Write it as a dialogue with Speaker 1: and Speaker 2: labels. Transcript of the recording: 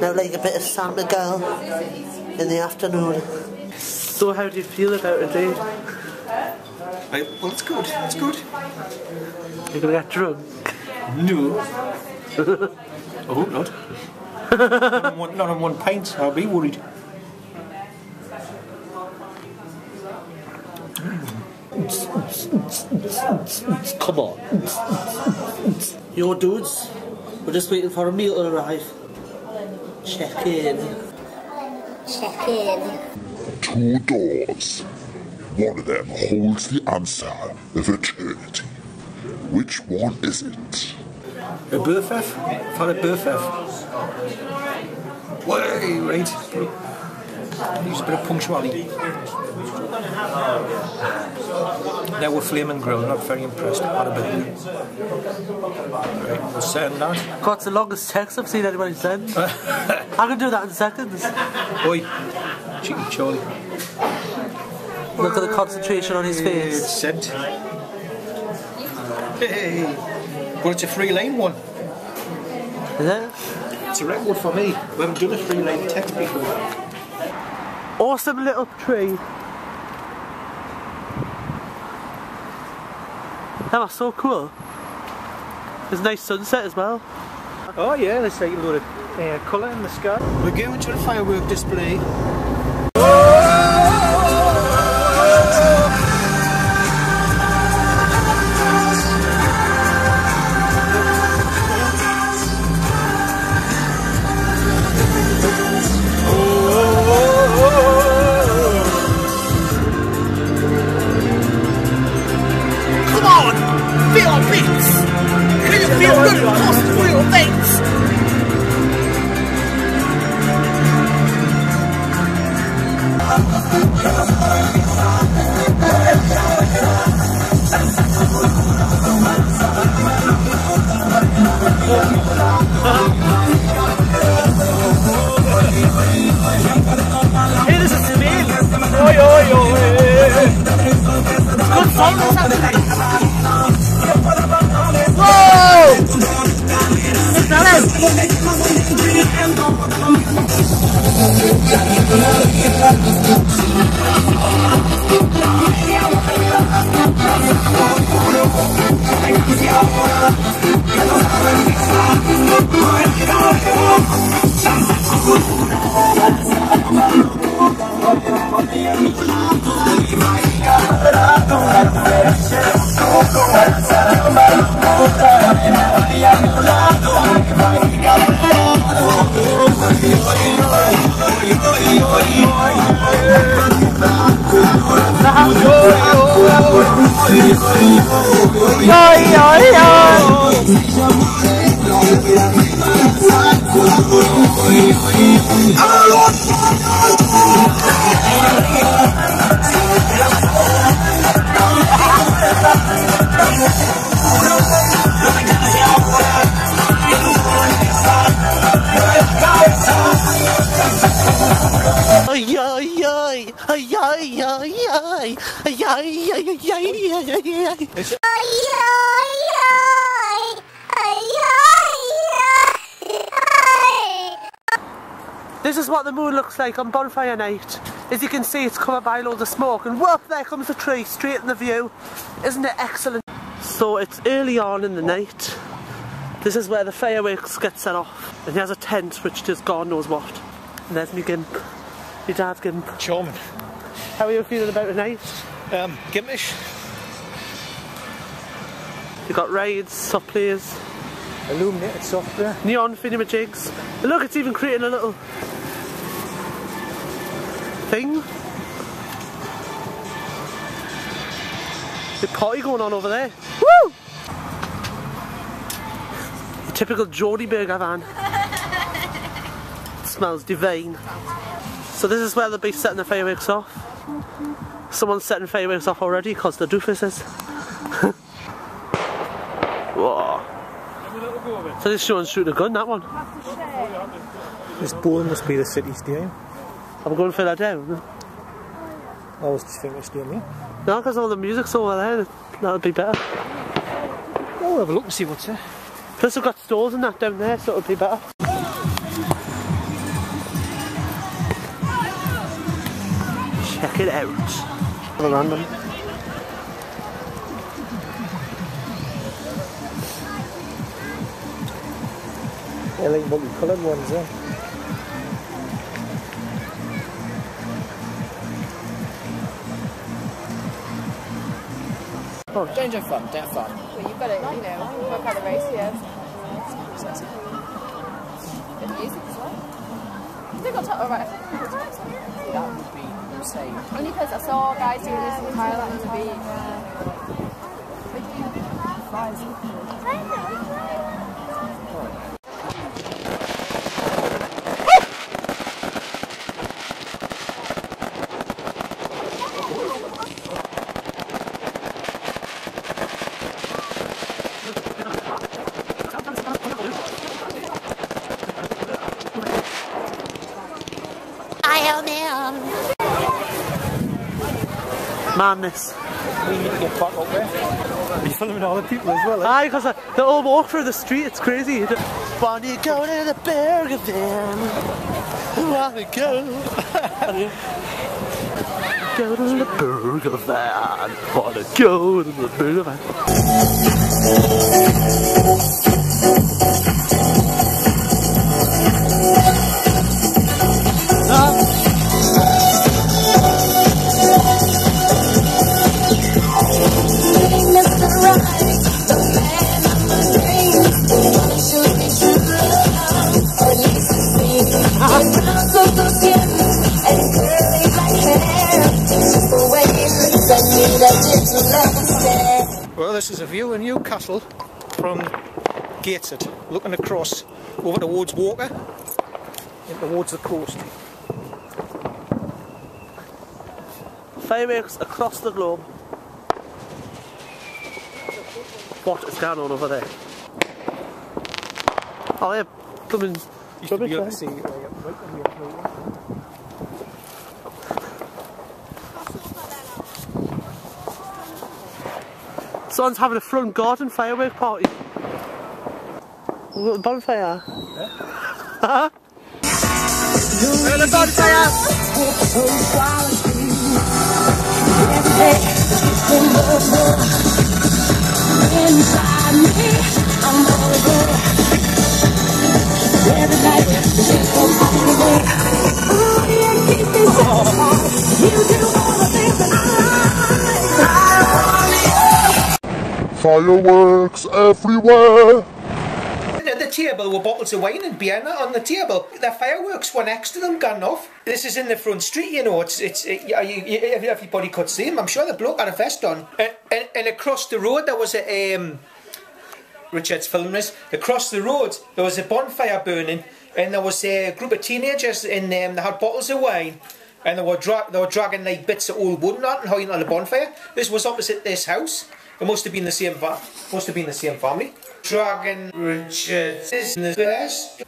Speaker 1: Now like a bit of San Miguel in the afternoon. So how do you feel about it, Dave?
Speaker 2: Well, it's good. It's good.
Speaker 1: You're gonna get drunk?
Speaker 2: No. I hope not. Not on one pint. I'll be worried.
Speaker 1: Come on. Yo dudes, we're just waiting for a meal to arrive. Check in.
Speaker 3: Check in.
Speaker 4: 2 doors. One of them holds the answer of eternity. Which one is it?
Speaker 2: A BFF? For a BFF? Way, right. Use a bit of punctuality. Now we're flaming grill, not very impressed. What a bit. Right, we'll send that.
Speaker 1: What's the longest text I've seen anybody send? I can do that in seconds.
Speaker 2: Oi, cheeky Charlie.
Speaker 1: Look at the concentration on his face.
Speaker 2: It's sent. Hey, but it's a 3-lane one.
Speaker 1: Is it?
Speaker 2: It's a record for me. We haven't done a 3-lane text before.
Speaker 1: Awesome little tree. That was so cool. There's a nice sunset as well.
Speaker 2: Oh yeah, there's like a load of colour in the sky. We're going to the firework display.
Speaker 1: Feel things! Can you feel good across the real things? Hey, this is Sabine! Oi, oi, oi! Good fun, whoa! This is what the moon looks like on bonfire night. As you can see, it's covered by loads of smoke, and whoop, there comes the tree straight in the view. Isn't it excellent? So it's early on in the night. This is where the fireworks get set off, and there's a tent which does God knows what. And there's me gimp, my dad's gimp.
Speaker 2: Charming.
Speaker 1: How are you feeling about tonight?
Speaker 2: Gimpish.
Speaker 1: You've got rides, soft plays,
Speaker 2: Illuminated software.
Speaker 1: neon thingy-majigs. And look, it's even creating a little thing. The party going on over there. Woo! A typical Geordie burger van. It smells divine. So this is where they'll be setting the fireworks off. Someone's setting fireworks off already because the doofuses. Whoa. So this one's shooting a gun, that one.
Speaker 2: This ball must be the city's game.
Speaker 1: I'm going further down.
Speaker 2: I was just thinking it's doing me.
Speaker 1: No, because all the music's over there, that'll be better.
Speaker 2: Oh, we'll have a look and see what's there.
Speaker 1: Plus we've got stores and that down there, so it'll be better. check it out.
Speaker 2: Random. Yeah, like multi-coloured ones, yeah.
Speaker 1: Oh.
Speaker 2: Danger fun, dead fun.
Speaker 5: Well, you've got to, work out the race here. Good music as well. They got top, alright.
Speaker 2: That would be insane.
Speaker 5: Only because I saw guys doing this in Thailand on the beach.
Speaker 1: Madness.
Speaker 2: We need to get back up there. You're filming other people as well, eh?
Speaker 1: Aye, because they all walk through the street, it's crazy. Wanna go to the burger van? Wanna go? Go to the burger van. Wanna go to the burger van.
Speaker 2: Well, this is a view of Newcastle from Gateshead, looking across over towards Walker and towards the coast.
Speaker 1: Fireworks across the globe. What is going on over there? Oh, they're coming.
Speaker 2: You should be able to see right up here.
Speaker 1: Someone's having a front garden firework party. We've got a bonfire. Yeah. We're on a bonfire!
Speaker 4: Fireworks everywhere.
Speaker 2: At the table were bottles of wine and beer on the table. The fireworks were next to them, gone off. This is in the front street, you know. Everybody could see him. I'm sure the bloke had a vest on. And across the road there was a Richard's filming this. Across the road there was a bonfire burning, and there was a group of teenagers in they had bottles of wine, and they were dragging like bits of old wood and hanging on the bonfire. This was opposite this house. It must have been the same family. Dragon Richard is the best.